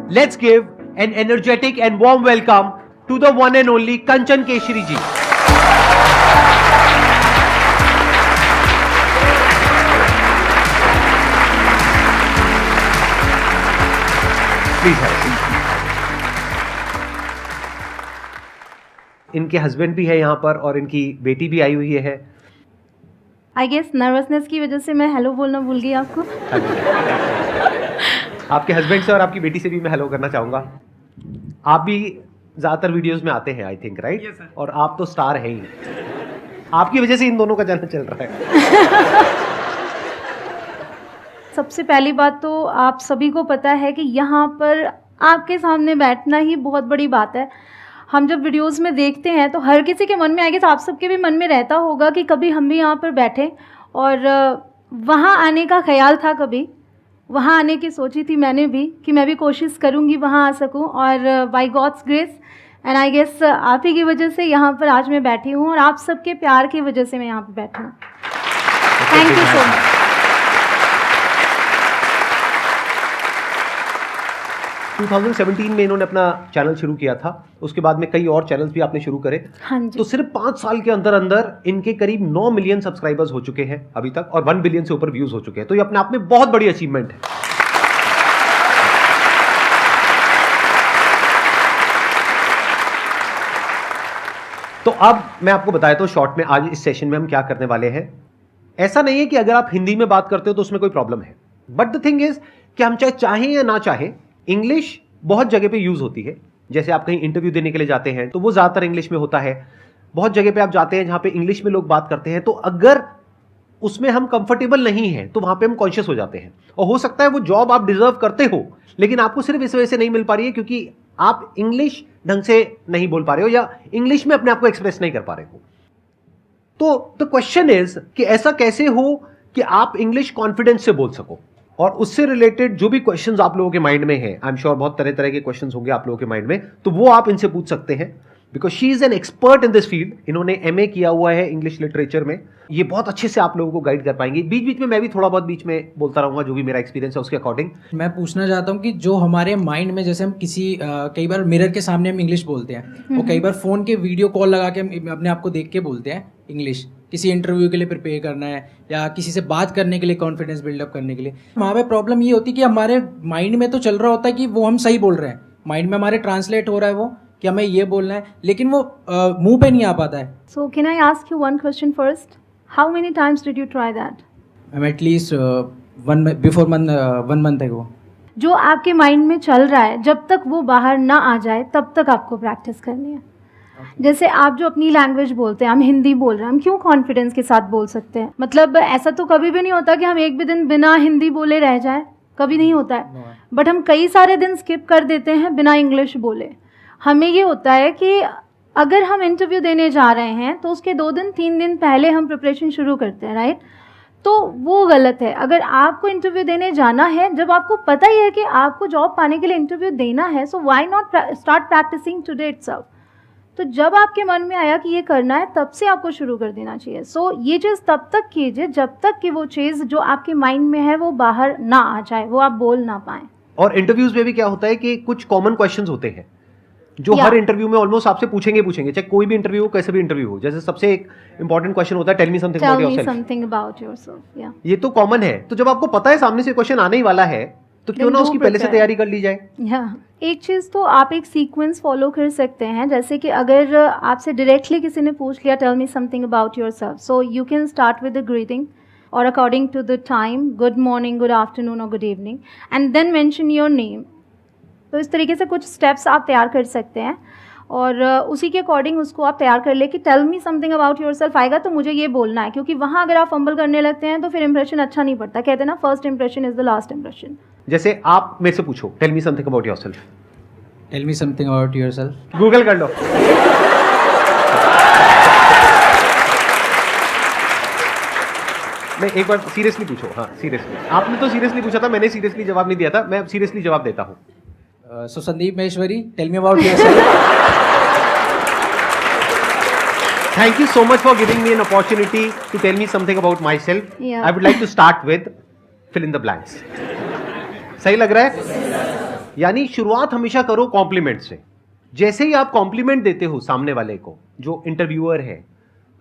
Let's give an energetic and warm welcome to the one and only Kanchan Keshri ji. Please have a seat. इनके husband भी है यहाँ पर और इनकी बेटी भी आई हुई है। आई गेस नर्वसनेस की वजह से मैं हेलो बोलना भूल गई आपको। आपके हस्बैंड से और आपकी बेटी से भी मैं हेलो करना चाहूँगा। आप भी ज़्यादातर वीडियोस में आते हैं I think, right? Yes, sir. और आप तो स्टार हैं ही, आपकी वजह से इन दोनों का जाना चल रहा है। सबसे पहली बात तो आप सभी को पता है कि यहाँ पर आपके सामने बैठना ही बहुत बड़ी बात है। हम जब वीडियोस में देखते हैं तो हर किसी के मन में आएगा, तो आप सबके भी मन में रहता होगा कि कभी हम भी यहाँ पर बैठें, और वहाँ आने का ख्याल था, कभी वहाँ आने की सोची थी मैंने भी कि मैं भी कोशिश करूँगी वहाँ आ सकूँ, और by god's grace and I guess आप ही की वजह से यहाँ पर आज मैं बैठी हूँ और आप सबके प्यार की वजह से मैं यहाँ पर बैठी हूँ। Thank you so much. 2017 में इन्होंने अपना चैनल शुरू किया था, उसके बाद में कई और चैनल्स भी आपने शुरू करे। हाँ जी। तो सिर्फ 5 साल के अंदर अंदर इनके करीब 9 मिलियन सब्सक्राइबर्स हो चुके हैं अभी तक, और 1 बिलियन से ऊपर व्यूज हो चुके हैं। तो ये अपने आप में बहुत बड़ी अचीवमेंट है। तो अब मैं आपको बताया तो शॉर्ट में आज इस सेशन में हम क्या करने वाले हैं। ऐसा नहीं है कि अगर आप हिंदी में बात करते हो तो उसमें कोई प्रॉब्लम है, बट द थिंग इज कि हम चाहें या ना चाहें, इंग्लिश बहुत जगह पे यूज होती है। जैसे आप कहीं इंटरव्यू देने के लिए जाते हैं तो वो ज्यादातर इंग्लिश में होता है। बहुत जगह पे आप जाते हैं जहां पे इंग्लिश में लोग बात करते हैं, तो अगर उसमें हम कंफर्टेबल नहीं हैं तो वहां पे हम कॉन्शियस हो जाते हैं, और हो सकता है वो जॉब आप डिजर्व करते हो लेकिन आपको सिर्फ इस वजह से नहीं मिल पा रही है क्योंकि आप इंग्लिश ढंग से नहीं बोल पा रहे हो या इंग्लिश में अपने आप को एक्सप्रेस नहीं कर पा रहे हो। तो द क्वेश्चन इज कि ऐसा कैसे हो कि आप इंग्लिश कॉन्फिडेंस से बोल सको, और उससे रिलेटेड जो भी क्वेश्चंस आप लोगों के माइंड में हैं, आई एम श्योर बहुत तरह तरह के क्वेश्चंस होंगे आप लोगों के माइंड में, तो वो आप इनसे पूछ सकते हैं because she is an expert in this field. इन्होंने एमए किया हुआ है इंग्लिश लिटरेचर में, ये बहुत अच्छे से आप लोगों को गाइड कर पाएंगे। बीच बीच में मैं भी थोड़ा बहुत बीच में बोलता रहूंगा जो भी मेरा एक्सपीरियंस है उसके अकॉर्डिंग। मैं पूछना चाहता हूँ कि जो हमारे माइंड में, जैसे हम किसी कई बार मिरर के सामने हम इंग्लिश बोलते हैं, और कई बार फोन के वीडियो कॉल लगा के हम अपने आप को देख के बोलते हैं इंग्लिश, किसी इंटरव्यू के लिए प्रिपेयर करना है या किसी से बात करने के लिए, कॉन्फिडेंस बिल्डअप करने के लिए। वहाँ पे प्रॉब्लम ये होती है कि हमारे माइंड में तो चल रहा होता है कि वो हम सही बोल रहे हैं, माइंड में हमारे ट्रांसलेट हो रहा है वो कि हमें ये बोलना है, लेकिन वो मुंह पे नहीं आ पाता है। So can I ask you one question first? How many times did you try that? At least one month ago. जो आपके माइंड में चल रहा है, जब तक वो बाहर ना आ जाए तब तक आपको प्रैक्टिस करनी है। जैसे आप जो अपनी लैंग्वेज बोलते हैं, हम हिंदी बोल रहे हैं, हम क्यों कॉन्फिडेंस के साथ बोल सकते हैं? मतलब ऐसा तो कभी भी नहीं होता कि हम एक भी दिन बिना हिंदी बोले रह जाए, कभी नहीं होता है। बट हम कई सारे दिन स्किप कर देते हैं बिना इंग्लिश बोले। हमें ये होता है कि अगर हम इंटरव्यू देने जा रहे हैं तो उसके 2 दिन 3 दिन पहले हम प्रिपरेशन शुरू करते हैं, राइट? तो वो गलत है। अगर आपको इंटरव्यू देने जाना है, जब आपको पता ही है कि आपको जॉब पाने के लिए इंटरव्यू देना है, so why not start practising today itself. तो जब आपके मन में आया कि ये करना है, तब से आपको शुरू कर देना चाहिए। सो ये चीज़ तब तक कीजिए जब तक कि वो चीज़ जो आपके माइंड में है वो बाहर ना आ जाए, वो आप बोल ना पाएँ। और इंटरव्यूज में भी क्या होता है कि कुछ कॉमन क्वेश्चंस होते हैं जो हर इंटरव्यू में ऑलमोस्ट आपसे पूछेंगे, चाहे कोई भी इंटरव्यू हो, कैसे भी इंटरव्यू हो। जैसे सबसे एक इंपॉर्टेंट क्वेश्चन होता है, tell me something about yourself. ये तो कॉमन है। तो जब आपको पता है सामने से क्वेश्चन आने ही वाला है, तो क्यों ना उसकी पहले से तैयारी कर ली जाए। एक चीज़ तो आप एक सीक्वेंस फॉलो कर सकते हैं। जैसे कि अगर आपसे डायरेक्टली किसी ने पूछ लिया tell me something about yourself, so you can start with the greeting और according to the time, good morning, good afternoon और good evening, and then mention your name. तो इस तरीके से कुछ स्टेप्स आप तैयार कर सकते हैं और उसी के अकॉर्डिंग उसको आप तैयार कर ले कि tell me something about yourself आएगा तो मुझे ये बोलना है। क्योंकि वहाँ अगर आप फंबल करने लगते हैं तो फिर इंप्रेशन अच्छा नहीं पड़ता। कहते हैं ना, first impression is the last impression. जैसे आप मेरे से पूछो tell me something about yourself. Tell me something about yourself, Google कर लो। मैं एक बार सीरियसली पूछो। हाँ सीरियसली, आपने तो सीरियसली पूछा था, मैंने सीरियसली जवाब नहीं दिया था, मैं सीरियसली जवाब देता हूँ। So Sandeep Maheshwari, tell me about yourself. Thank you so much for giving me an opportunity to tell me something about myself. Yeah. I would like to start with fill in the blanks. सही लग रहा है? यानी शुरुआत हमेशा करो complement से। जैसे ही आप कॉम्प्लीमेंट देते हो सामने वाले को, जो इंटरव्यूअर है,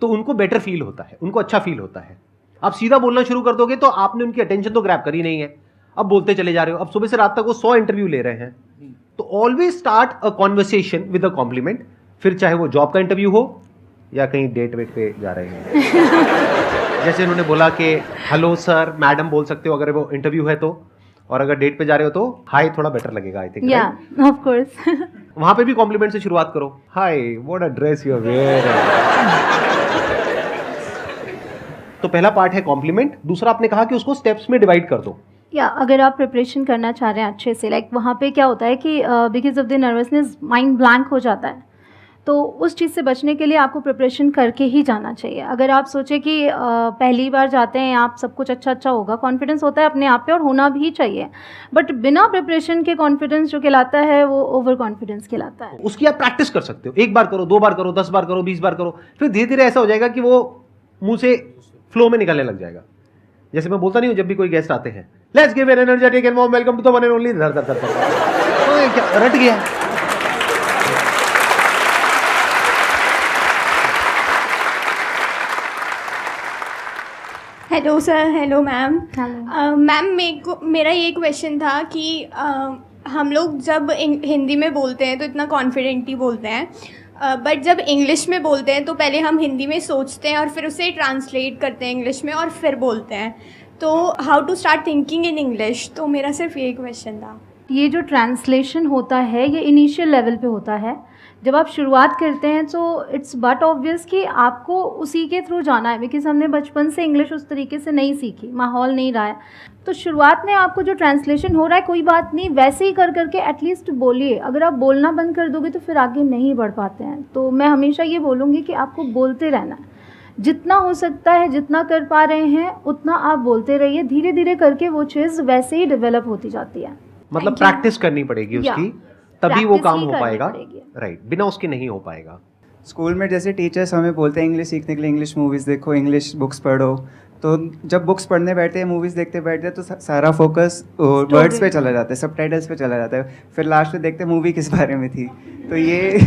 तो उनको बेटर फील होता है, उनको अच्छा फील होता है। आप सीधा बोलना शुरू कर दोगे तो आपने उनकी अटेंशन तो ग्रैब करी नहीं है, अब बोलते चले जा रहे हो। अब सुबह से रात तक वो 100 इंटरव्यू ले रहे हैं, तो always start a conversation with a compliment. फिर चाहे वो जॉब का इंटरव्यू हो या कहीं डेट वेट पे जा रहे हैं जैसे उन्होंने बोला कि हेलो सर, मैडम बोल सकते हो अगर वो इंटरव्यू है तो, और अगर डेट पे जा रहे हो तो हाय थोड़ा बेटर लगेगा आई थिंक। या ऑफ कोर्स। वहां पे भी कॉम्प्लीमेंट से शुरुआत करो, hi what a dress you are wearing. तो पहला पार्ट है कॉम्प्लीमेंट। दूसरा आपने कहा कि उसको स्टेप्स में डिवाइड कर दो। या अगर आप प्रिपरेशन करना चाह रहे हैं अच्छे से, लाइक वहाँ पे क्या होता है कि because of the nervousness mind blank हो जाता है, तो उस चीज़ से बचने के लिए आपको प्रिपरेशन करके ही जाना चाहिए। अगर आप सोचें कि पहली बार जाते हैं आप, सब कुछ अच्छा होगा, कॉन्फिडेंस होता है अपने आप पे और होना भी चाहिए, बट बिना प्रिपरेशन के कॉन्फिडेंस जो कहलाता है वो ओवर कॉन्फिडेंस कहलाता है। उसकी आप प्रैक्टिस कर सकते हो, 1 बार करो, 2 बार करो, 10 बार करो, 20 बार करो, फिर धीरे धीरे ऐसा हो जाएगा कि वो मुंह से फ्लो में निकलने लग जाएगा। जैसे मैं बोलता नहीं हूँ जब भी कोई गेस्ट आते हैं, let's give an energetic and warm welcome to the one and only, धर धर धर तो ये क्या रट गया। Hello sir, hello ma'am. Hello. Ma'am मेरा ये क्वेश्चन था कि हम लोग जब हिंदी में बोलते हैं तो इतना कॉन्फिडेंट ही बोलते हैं, बट जब इंग्लिश में बोलते हैं तो पहले हम हिंदी में सोचते हैं और फिर उसे ट्रांसलेट करते हैं इंग्लिश में और फिर बोलते हैं। तो how to start thinking in English, तो मेरा सिर्फ यही क्वेश्चन था। ये जो ट्रांसलेशन होता है ये इनिशियल लेवल पे होता है। जब आप शुरुआत करते हैं तो इट्स बट ऑब्वियस कि आपको उसी के थ्रू जाना है, बिकॉज हमने बचपन से इंग्लिश उस तरीके से नहीं सीखी, माहौल नहीं रहा है। तो शुरुआत में आपको जो ट्रांसलेशन हो रहा है कोई बात नहीं, वैसे ही कर करके एटलीस्ट बोलिए। अगर आप बोलना बंद कर दोगे तो फिर आगे नहीं बढ़ पाते हैं। तो मैं हमेशा ये बोलूँगी कि आपको बोलते रहना है, जितना हो सकता है, जितना कर पा रहे हैं उतना आप बोलते रहिए। धीरे धीरे करके वो चीज़ वैसे ही डेवलप होती जाती है। मतलब प्रैक्टिस करनी पड़ेगी उसकी, तभी वो काम हो पाएगा। राइट, बिना उसके नहीं हो पाएगा। स्कूल में जैसे टीचर्स हमें बोलते हैं इंग्लिश सीखने के लिए इंग्लिश मूवीज़ देखो, इंग्लिश बुक्स पढ़ो, तो जब बुक्स पढ़ने बैठते हैं, मूवीज़ देखते बैठते हैं, तो सारा फोकस वर्ड्स पे चला जाता है, सबटाइटल्स पे चला जाता है। फिर लास्ट में देखते हैं मूवी किस बारे में थी। तो ये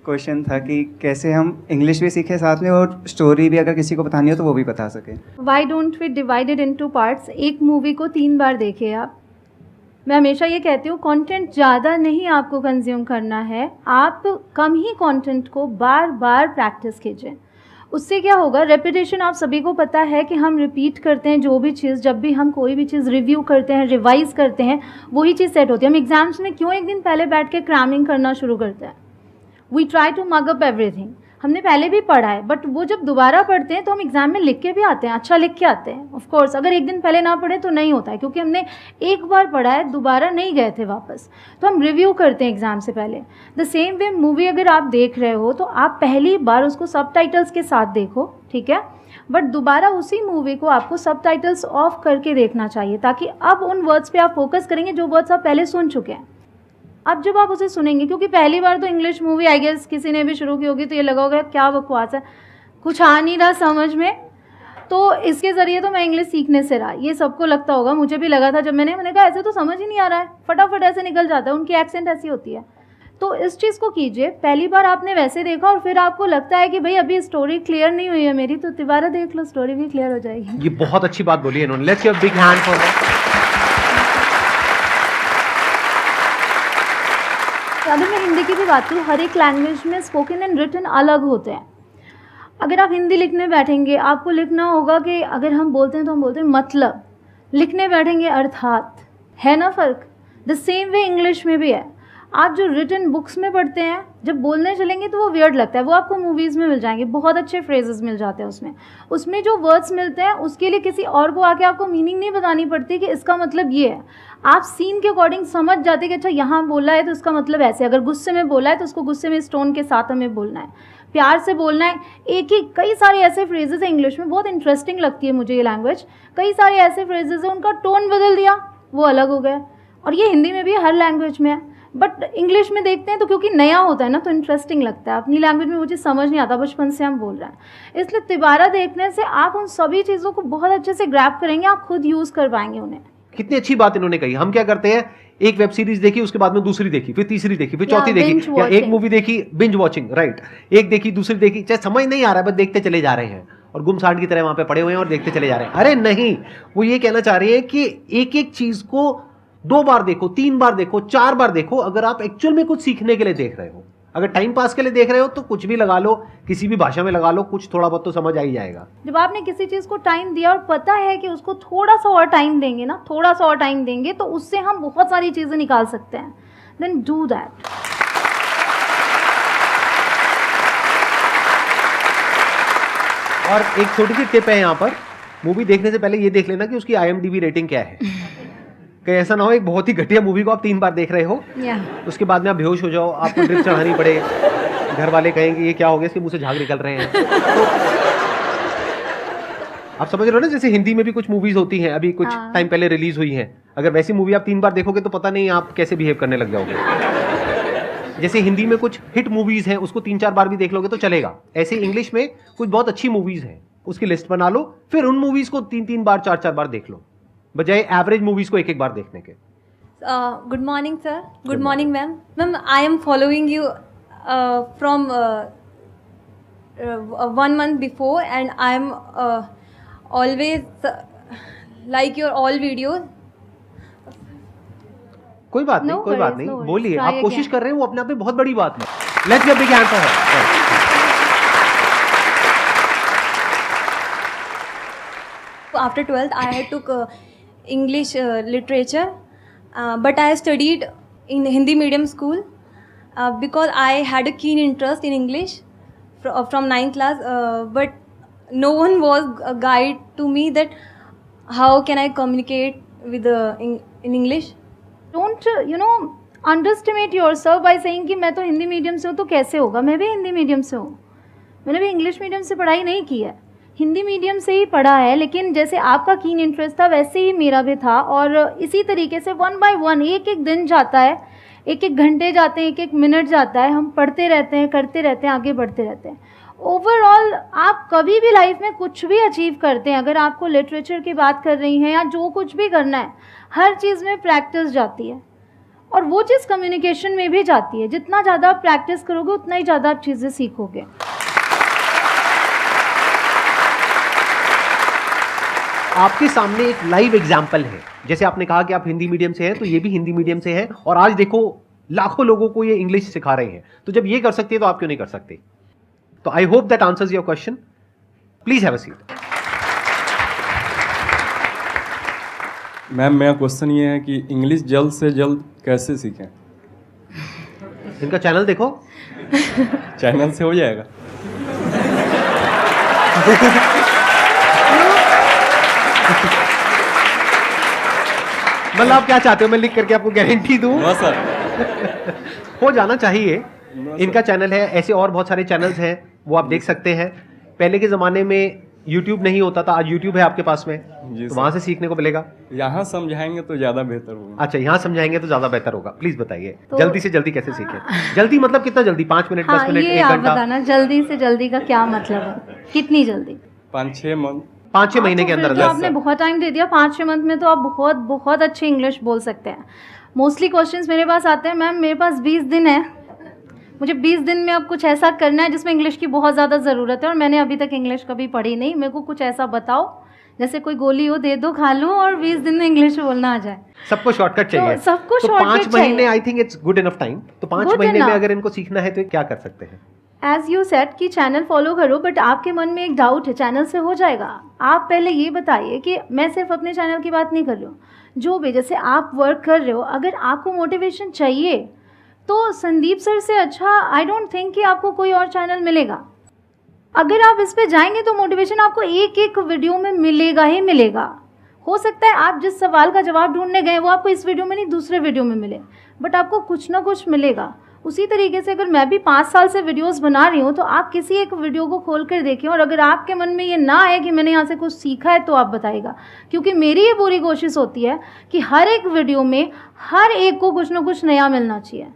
क्वेश्चन था कि कैसे हम इंग्लिश भी सीखें साथ में और स्टोरी भी अगर किसी को बतानी हो तो वो भी बता सकें। Why don't we divided into parts. एक मूवी को 3 बार देखिए आप। मैं हमेशा ये कहती हूँ कंटेंट ज़्यादा नहीं आपको कंज्यूम करना है, आप कम ही कंटेंट को बार बार प्रैक्टिस कीजिए। उससे क्या होगा, रेपिटेशन आप सभी को पता है कि हम रिपीट करते हैं जो भी चीज़, जब भी हम कोई भी चीज़ रिव्यू करते हैं, रिवाइज करते हैं, वही चीज़ सेट होती है। हम एग्जाम्स में क्यों एक दिन पहले बैठ के क्रैमिंग करना शुरू करते हैं? We try to mug up everything. हमने पहले भी पढ़ा है, बट वो जब दोबारा पढ़ते हैं तो हम एग्जाम में लिख के भी आते हैं, अच्छा लिख के आते हैं। ऑफ कोर्स अगर एक दिन पहले ना पढ़े तो नहीं होता है, क्योंकि हमने एक बार पढ़ा है, दोबारा नहीं गए थे वापस। तो हम रिव्यू करते हैं एग्जाम से पहले। द सेम वे मूवी अगर आप देख रहे हो तो आप पहली बार उसको सबटाइटल्स के साथ देखो, ठीक है, बट दोबारा उसी मूवी को आपको सबटाइटल्स ऑफ करके देखना चाहिए, ताकि अब उन वर्ड्स पे आप फोकस करेंगे जो वर्ड्स आप पहले सुन चुके हैं। अब जब आप उसे सुनेंगे, क्योंकि पहली बार तो इंग्लिश मूवी आई गेस किसी ने भी शुरू की होगी तो ये लगा होगा क्या बकवास है, कुछ आ नहीं रहा समझ में। तो इसके ज़रिए तो मैं इंग्लिश सीखने से रहा, ये सबको लगता होगा, मुझे भी लगा था जब मैंने कहा ऐसे तो समझ ही नहीं आ रहा है, फटाफट ऐसे निकल जाता है, उनकी एक्सेंट ऐसी होती है। तो इस चीज़ को कीजिए, पहली बार आपने वैसे देखा और फिर आपको लगता है कि भाई अभी स्टोरी क्लियर नहीं हुई है मेरी, तो दोबारा देख लो, स्टोरी भी क्लियर हो जाएगी। ये बहुत अच्छी बात बोली है इन्होंने, let's give a big hand for that. अगर मैं हिंदी की भी बात करूँ, हर एक लैंग्वेज में स्पोकन एंड रिटन अलग होते हैं। अगर आप हिंदी लिखने बैठेंगे, आपको लिखना होगा कि अगर हम बोलते हैं तो हम बोलते हैं मतलब, लिखने बैठेंगे अर्थात, है ना फ़र्क। द सेम वे इंग्लिश में भी है। आप जो रिटन बुक्स में पढ़ते हैं, जब बोलने चलेंगे तो वो वियर्ड लगता है, वो आपको मूवीज़ में मिल जाएंगे, बहुत अच्छे फ्रेजेस मिल जाते हैं उसमें जो वर्ड्स मिलते हैं उसके लिए किसी और को आके आपको मीनिंग नहीं बतानी पड़ती कि इसका मतलब ये है। आप सीन के अकॉर्डिंग समझ जाते कि अच्छा यहाँ बोला है तो इसका मतलब ऐसे, अगर गुस्से में बोला है तो उसको गुस्से में इस टोन के साथ हमें बोलना है, प्यार से बोलना है। एक ही कई सारे ऐसे फ्रेजेस हैं इंग्लिश में, बहुत इंटरेस्टिंग लगती है मुझे ये लैंग्वेज। कई सारे ऐसे फ्रेजेस हैं उनका टोन बदल दिया, वो अलग हो गया। और ये हिंदी में भी हर लैंग्वेज में है, बट इंग्लिश में देखते हैं तो क्योंकि नया होता है ना तो इंटरेस्टिंग लगता है। अपनी लैंग्वेज में मुझे समझ नहीं आता, बचपन से हम बोल रहे हैं, इसलिए तिबारा देखने से आप उन सभी चीज़ों को बहुत अच्छे से ग्रैब करेंगे, आप खुद यूज़ कर पाएंगे उन्हें। कितनी अच्छी बात इन्होंने कही। हम क्या करते हैं, एक वेब सीरीज देखी, उसके बाद में दूसरी देखी, फिर तीसरी देखी, फिर या चौथी देखी, binge या एक watching. मूवी देखी, बिंज वॉचिंग, राइट, एक देखी दूसरी देखी, चाहे समझ नहीं आ रहा है बस देखते चले जा रहे हैं और गुमसांड की तरह वहां पे पड़े हुए हैं और देखते चले जा रहे हैं। अरे नहीं, वो ये कहना चाह रही है कि एक एक चीज को 2 बार देखो, 3 बार देखो, 4 बार देखो, अगर आप एक्चुअल में कुछ सीखने के लिए देख रहे हो। अगर टाइम पास के लिए देख रहे हो तो कुछ भी लगा लो, किसी भी भाषा में लगा लो, कुछ थोड़ा बहुत तो समझ आ ही जाएगा। जब आपने किसी चीज़ को टाइम दिया और पता है कि उसको थोड़ा सा और टाइम देंगे ना, थोड़ा सा और टाइम देंगे तो उससे हम बहुत सारी चीज़ें निकाल सकते हैं, देन डू दैट। और एक छोटी सी टिप है यहाँ पर, मूवी देखने से पहले ये देख लेना कि उसकी IMDb रेटिंग क्या है। कहीं ऐसा ना हो एक बहुत ही घटिया मूवी को आप 3 बार देख रहे हो, उसके बाद में आप बेहोश हो जाओ, आपको ड्रिप चढ़ानी पड़े, घर वाले कहेंगे ये क्या हो गया, इसके मुंह से झाग निकल रहे हैं। तो आप समझ रहे हो ना, जैसे हिंदी में भी कुछ मूवीज होती हैं, अभी कुछ टाइम पहले रिलीज हुई हैं, अगर वैसी मूवी आप 3 बार देखोगे तो पता नहीं आप कैसे बिहेव करने लग जाओगे। जैसे हिंदी में कुछ हिट मूवीज हैं, उसको 3-4 बार भी देख लोगे तो चलेगा। ऐसे इंग्लिश में कुछ बहुत अच्छी मूवीज हैं, उसकी लिस्ट बना लो, फिर उन मूवीज को 3-3 बार 4-4 बार देख लो, बजाय एवरेज मूवीज को 1-1 बार देखने के। Good morning, sir. Good morning, ma'am. Ma'am, I am following you from 1 month before, and I am always like your all videos. कोई बात नहीं, No कोई बात worries, नहीं, no worries. बोलिए, Try आप कोशिश again. कर रहे हैं, वो अपने आप में बहुत बड़ी बात है। Let's give big hand for her. After 12th, I had took English literature, but I studied in Hindi medium school because I had a keen interest in English from 9th class. But no one was a guide to me that how can I communicate with in English. Don't underestimate yourself by saying कि मैं तो Hindi medium से हूँ तो कैसे होगा। मैं भी हिंदी मीडियम से हूँ, मैंने भी इंग्लिश मीडियम से पढ़ाई नहीं की है, हिंदी मीडियम से ही पढ़ा है। लेकिन जैसे आपका कीन इंटरेस्ट था वैसे ही मेरा भी था, और इसी तरीके से 1 by 1 एक दिन जाता है, 1 घंटे जाते हैं, 1 मिनट जाता है, हम पढ़ते रहते हैं, करते रहते हैं, आगे बढ़ते रहते हैं। ओवरऑल आप कभी भी लाइफ में कुछ भी अचीव करते हैं, अगर आपको लिटरेचर की बात कर रही हैं या जो कुछ भी करना है, हर चीज़ में प्रैक्टिस जाती है, और वो चीज़ कम्युनिकेशन में भी जाती है। जितना ज़्यादा आप प्रैक्टिस करोगे उतना ही ज़्यादा आप चीज़ें सीखोगे। आपके सामने एक लाइव एग्जाम्पल है, जैसे आपने कहा कि आप हिंदी मीडियम से हैं, तो ये भी हिंदी मीडियम से हैं, और आज देखो लाखों लोगों को ये इंग्लिश सिखा रहे हैं। तो जब ये कर सकती है तो आप क्यों नहीं कर सकते? तो I hope that answers your question. Please have a seat. Ma'am, मेरा क्वेश्चन ये है कि इंग्लिश जल्द से जल्द कैसे सीखें? इनका चैनल देखो। चैनल से हो जाएगा? मतलब आप क्या चाहते हो, मैं लिख करके आपको गारंटी दूं? No sir. हो जाना चाहिए। इनका चैनल है, ऐसे और बहुत सारे चैनल्स हैं, वो आप देख सकते हैं। पहले के ज़माने में YouTube नहीं होता था, आज YouTube है आपके पास में, तो वहाँ से सीखने को मिलेगा। यहाँ समझाएंगे तो ज़्यादा बेहतर होगा। अच्छा, यहाँ समझाएंगे तो ज़्यादा बेहतर होगा। प्लीज़ बताइए, जल्दी से जल्दी कैसे सीखें? जल्दी मतलब कितना जल्दी? 5 मिनट, 10 मिनट, ये 1 आप घंटा? बताना, जल्दी से जल्दी का क्या मतलब है, कितनी जल्दी? 5-6 मंथ। 5-6 महीने के अंदर तो आपने बहुत टाइम दे दिया। 5-6 मंथ में तो आप बहुत बहुत अच्छी इंग्लिश बोल सकते हैं। मोस्टली क्वेश्चंस मेरे पास आते हैं, मैम मेरे पास 20 दिन है, मुझे 20 दिन में अब कुछ ऐसा करना है जिसमें इंग्लिश की बहुत ज़्यादा ज़रूरत है, और मैंने अभी तक इंग्लिश कभी पढ़ी नहीं, मेरे को कुछ ऐसा बताओ जैसे कोई गोली हो, दे दो, खा लूँ और 20 दिन में इंग्लिश बोलना आ जाए। सबको शॉर्टकट चाहिए, तो सबको तो शॉर्टकट 5 महीने I think it's good enough time. तो 5 महीने में अगर इनको सीखना है तो क्या कर सकते हैं? एज यू सेड कि चैनल फॉलो करो, बट आपके मन में एक डाउट है, चैनल से हो जाएगा? आप पहले ये बताइए कि मैं सिर्फ अपने चैनल की बात नहीं कर रही हूँ, जो भी जैसे आप वर्क कर रहे हो, अगर आपको मोटिवेशन चाहिए तो संदीप सर से अच्छा आई डोंट थिंक कि आपको कोई और चैनल मिलेगा। अगर आप इस पे जाएंगे तो मोटिवेशन आपको एक एक वीडियो में मिलेगा ही मिलेगा। हो सकता है आप जिस सवाल का जवाब ढूंढने गए वो आपको इस वीडियो में नहीं दूसरे वीडियो में मिले, बट आपको कुछ ना कुछ मिलेगा। उसी तरीके से अगर मैं भी 5 साल से वीडियोस बना रही हूँ तो आप किसी एक वीडियो को खोल कर देखें, और अगर आपके मन में ये ना आए कि मैंने यहाँ से कुछ सीखा है तो आप बताइएगा, क्योंकि मेरी ये पूरी कोशिश होती है कि हर एक वीडियो में हर एक को कुछ ना कुछ नया मिलना चाहिए।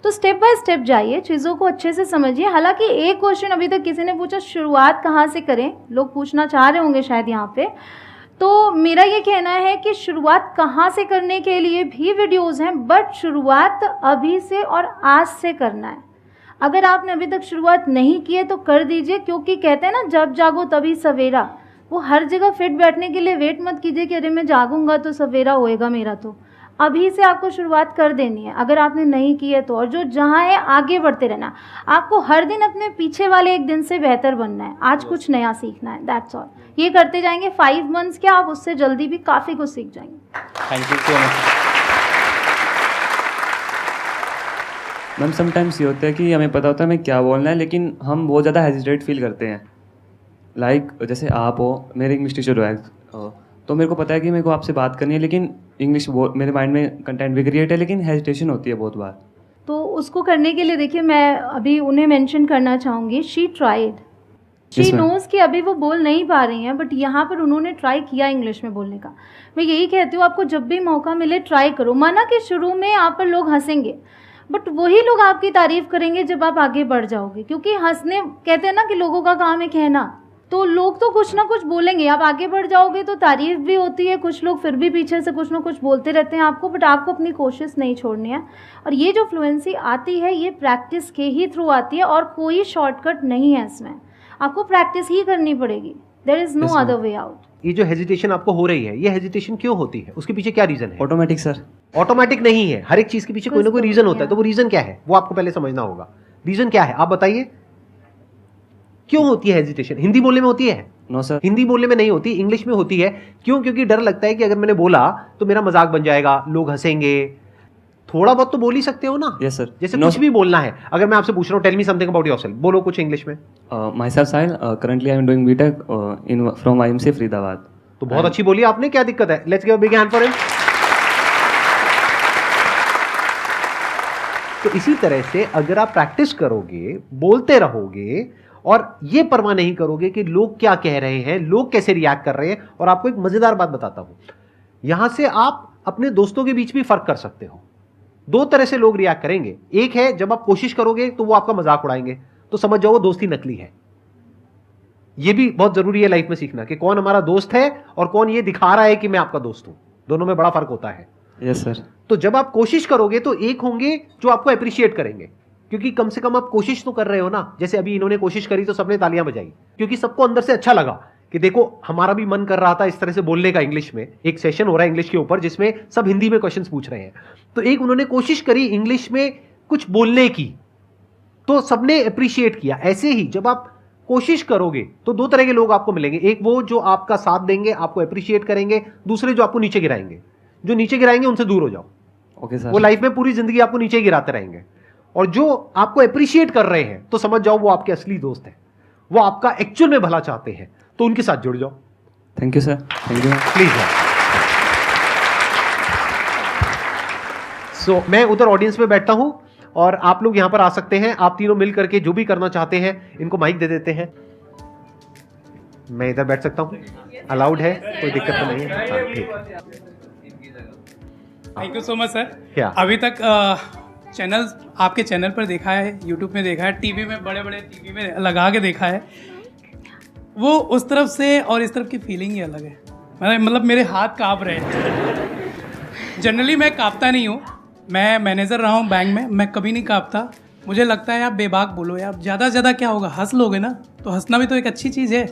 तो स्टेप बाय स्टेप जाइए, चीज़ों को अच्छे से समझिए। हालांकि एक क्वेश्चन अभी तक किसी ने पूछा, शुरुआत कहाँ से करें, लोग पूछना चाह रहे होंगे शायद यहाँ पे। तो मेरा ये कहना है कि शुरुआत कहाँ से करने के लिए भी वीडियोस हैं, बट शुरुआत अभी से और आज से करना है। अगर आपने अभी तक शुरुआत नहीं की है तो कर दीजिए, क्योंकि कहते हैं ना जब जागो तभी सवेरा। वो हर जगह फिट बैठने के लिए वेट मत कीजिए कि अरे मैं जागूंगा तो सवेरा होएगा मेरा। तो अभी से आपको शुरुआत कर देनी है अगर आपने नहीं की है तो। और जो जहाँ है आगे बढ़ते रहना। आपको हर दिन अपने पीछे वाले एक दिन से बेहतर बनना है, आज कुछ नया सीखना है, दैट्स ऑल। ये करते जाएंगे 5 मंथ्स क्या, आप उससे जल्दी भी काफ़ी कुछ सीख जाएंगे। Thank you so much. Ma'am sometimes ये होता है कि हमें पता होता है हमें क्या बोलना है, लेकिन हम बहुत ज़्यादा हेजिटेट फील करते हैं। लाइक जैसे आप हो, मेरे इंग्लिश टीचर हो, तो मेरे को पता है कि मेरे को आपसे बात करनी है, लेकिन इंग्लिश मेरे माइंड में कंटेंट भी क्रिएट है, लेकिन हेजिटेशन होती है बहुत बार। तो उसको करने के लिए देखिए मैं अभी उन्हें मेंशन करना चाहूँगी, शी ट्राइड, शी नोज़ कि अभी वो बोल नहीं पा रही हैं, बट यहाँ पर उन्होंने ट्राई किया इंग्लिश में बोलने का। मैं यही कहती हूँ आपको जब भी मौका मिले ट्राई करो। माना कि शुरू में आप पर लोग हंसेंगे, बट वही लोग आपकी तारीफ़ करेंगे जब आप आगे बढ़ जाओगे, क्योंकि हंसने कहते हैं ना कि लोगों का काम है कहना, तो लोग तो कुछ ना कुछ बोलेंगे। आप आगे बढ़ जाओगे तो तारीफ़ भी होती है, कुछ लोग फिर भी पीछे से कुछ ना कुछ बोलते रहते हैं आपको, बट आपको अपनी कोशिश नहीं छोड़नी है। और ये जो फ्लुएंसी आती है ये प्रैक्टिस के ही थ्रू आती है, और कोई शॉर्टकट नहीं है इसमें, आपको प्रैक्टिस ही करनी पड़ेगी। There is no other way out. ये जो हेजिटेशन आपको हो रही है, ये हेजिटेशन क्यों होती है, उसके पीछे क्या रीज़न है? Automatic sir. ऑटोमेटिक नहीं है, हर एक चीज़ के पीछे कोई ना कोई रीज़न होता है। तो वो रीज़न क्या है वो आपको पहले समझना होगा। रीज़न क्या है आप बताइए, क्यों होती है हेजिटेशन? हिंदी बोलने में होती है? नो सर, हिंदी बोलने में नहीं होती, इंग्लिश में होती है। क्यों? क्योंकि डर लगता है कि अगर मैंने बोला तो मेरा मजाक बन जाएगा, लोग हंसेंगे। थोड़ा बहुत तो बोल ही सकते हो ना। Yes sir. जैसे कुछ भी बोलना है, अगर मैं आपसे पूछ रहा हूँ tell me something about yourself, बोलो कुछ इंग्लिश में। Myself Sahil, currently I am doing BTech in from IMC Faridabad. तो बहुत अच्छी बोली आपने, क्या दिक्कत है? Let's give a big hand for him. तो इसी तरह से अगर आप प्रैक्टिस करोगे, बोलते रहोगे और ये परवाह नहीं करोगे कि लोग क्या कह रहे हैं, लोग कैसे रिएक्ट कर रहे हैं। और आपको एक मजेदार बात बताता हूं, यहां से आप अपने दोस्तों के बीच भी फर्क कर सकते हो। 2 तरह से लोग रिएक्ट करेंगे। एक है जब आप कोशिश करोगे तो वो आपका मजाक उड़ाएंगे, तो समझ जाओ वो दोस्ती नकली है। ये भी बहुत जरूरी है लाइफ में सीखना कि कौन हमारा दोस्त है और कौन ये दिखा रहा है कि मैं आपका दोस्त हूं। दोनों में बड़ा फर्क होता है। Yes sir. तो जब आप कोशिश करोगे तो एक होंगे जो आपको अप्रिशिएट करेंगे, क्योंकि कम से कम आप कोशिश तो कर रहे हो ना। जैसे अभी इन्होंने कोशिश करी तो सबने तालियां बजाई, क्योंकि सबको अंदर से अच्छा लगा कि देखो हमारा भी मन कर रहा था इस तरह से बोलने का इंग्लिश में। एक सेशन हो रहा है इंग्लिश के ऊपर जिसमें सब हिंदी में क्वेश्चंस पूछ रहे हैं, तो एक उन्होंने कोशिश करी इंग्लिश में कुछ बोलने की, तो सबने अप्रिशिएट किया। ऐसे ही जब आप कोशिश करोगे तो 2 तरह के लोग आपको मिलेंगे। एक वो जो आपका साथ देंगे, आपको अप्रिशिएट करेंगे। दूसरे जो आपको नीचे गिराएंगे। जो नीचे गिराएंगे उनसे दूर हो जाओ। Okay sir. वो लाइफ में पूरी जिंदगी आपको नीचे गिराते रहेंगे। और जो आपको अप्रिशिएट कर रहे हैं तो समझ जाओ वो आपके असली दोस्त हैं, वो आपका एक्चुअल में भला चाहते हैं, तो उनके साथ जुड़ जाओ। Thank you sir. Thank you please. So मैं उधर ऑडियंस में बैठता हूं और आप लोग यहां पर आ सकते हैं। आप तीनों मिल करके जो भी करना चाहते हैं, इनको माइक दे देते हैं। मैं इधर बैठ सकता हूं, अलाउड है, कोई दिक्कत तो नहीं है? हाँ, ठीक। Thank you so much sir. क्या अभी तक चैनल आपके चैनल पर देखा है, यूट्यूब में देखा है, टीवी में बड़े बड़े टीवी में लगा के देखा है, वो उस तरफ से और इस तरफ की फीलिंग ही अलग है। मतलब मेरे हाथ काँप रहे हैं। जनरली मैं काँपता नहीं हूँ, मैं मैनेजर रहा हूँ बैंक में, मैं कभी नहीं काँपता। मुझे लगता है आप बेबाक बोलो यार, ज़्यादा से ज़्यादा क्या होगा, हंस लोगे ना, तो हंसना भी तो एक अच्छी चीज़ है,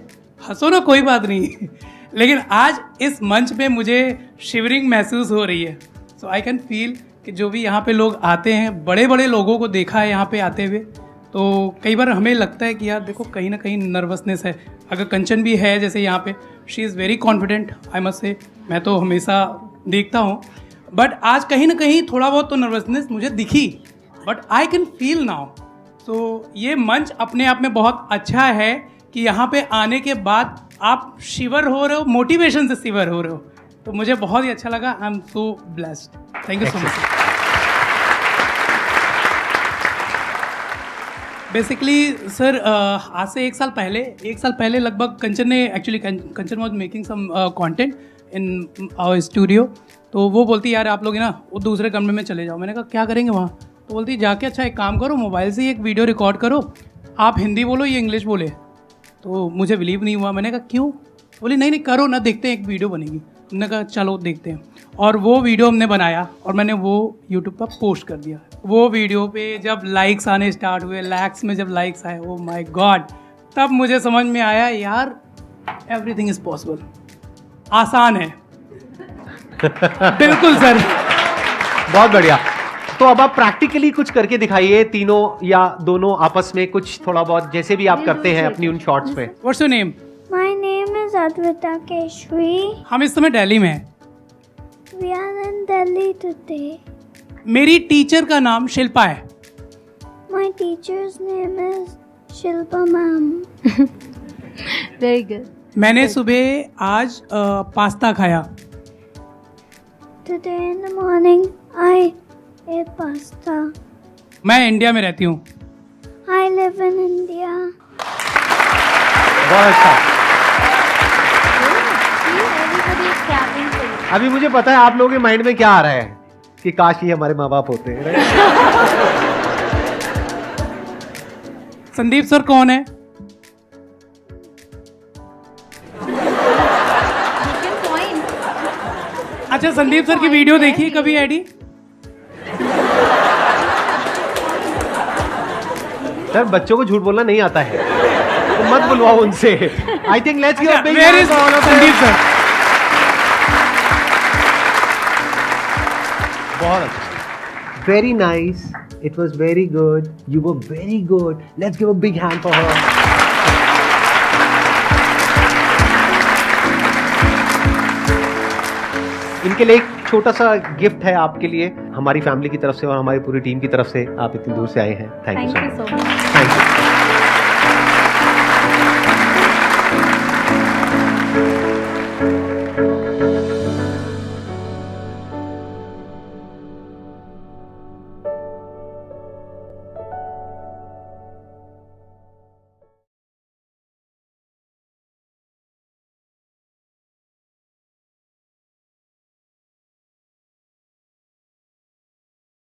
हंसो ना, कोई बात नहीं। लेकिन आज इस मंच पे मुझे शिवरिंग महसूस हो रही है। सो आई कैन फील कि जो भी यहाँ पे लोग आते हैं, बड़े बड़े लोगों को देखा है यहाँ पे आते हुए, तो कई बार हमें लगता है कि यार देखो कहीं ना कहीं नर्वसनेस है। अगर कंचन भी है जैसे यहाँ पे, she is very confident, I must say, मैं तो हमेशा देखता हूँ, बट आज कहीं ना कहीं थोड़ा बहुत तो नर्वसनेस मुझे दिखी, but I can feel now. So ये मंच अपने आप में बहुत अच्छा है कि यहाँ पे आने के बाद आप शिवर हो रहे हो, मोटिवेशन से शिवर हो रहे हो, तो मुझे बहुत ही अच्छा लगा। I am so blessed. Thank you so much. Basically sir आज से 1 साल पहले लगभग कंचन ने, actually Kanchan was making some content in our studio, तो वो बोलती यार आप लोग ना वो दूसरे कमरे में चले जाओ। मैंने कहा क्या करेंगे वहाँ? तो बोलती जाके अच्छा एक काम करो, मोबाइल से ही एक वीडियो रिकॉर्ड करो, आप हिंदी बोलो ये इंग्लिश बोले। तो मुझे बिलीव नहीं हुआ। मैंने कहा क्यों? बोली नहीं नहीं करो ना, देखते हैं, एक वीडियो बनेगी। हमने कहा चलो देखते हैं, और वो वीडियो हमने बनाया और मैंने वो यूट्यूब पर पोस्ट कर दिया। वो वीडियो पे जब लाइक्स आने स्टार्ट हुए, लैक्स में जब लाइक्स आए, ओ माय गॉड, तब मुझे समझ में आया यार एवरीथिंग इज पॉसिबल, आसान है। बिल्कुल सर। बहुत बढ़िया। तो अब आप प्रैक्टिकली कुछ करके दिखाइए, तीनों या दोनों आपस में कुछ थोड़ा बहुत, जैसे भी आप करते हैं अपनी उन शॉर्ट्स में। What's your name? My name is Advita Keshri. हम इस समय दिल्ली में हैं। We are in Delhi today. मेरी टीचर का नाम शिल्पा है। My teacher's name is Shilpa ma'am. Very good. मैंने सुबह आज पास्ता खाया। Today in the morning, I ate pasta. मैं इंडिया में रहती हूँ। I live in India. बहुत अच्छा। अभी मुझे पता है आप लोगों के माइंड में क्या आ रहा है कि काश ये हमारे माँ बाप होते हैं। संदीप सर कौन है? अच्छा, संदीप सर की वीडियो देखी कभी एडी? सर बच्चों को झूठ बोलना नहीं आता है, तो मत बुलवाओ उनसे। I think let's give a big where is Sandeep sir? बहुत अच्छा, very nice, it was very good, you were very good, let's give a big hand for her. इनके लिए एक छोटा सा गिफ्ट है आपके लिए, हमारी फैमिली की तरफ से और हमारी पूरी टीम की तरफ से। आप इतनी दूर से आए हैं, thank you so much. Thank you.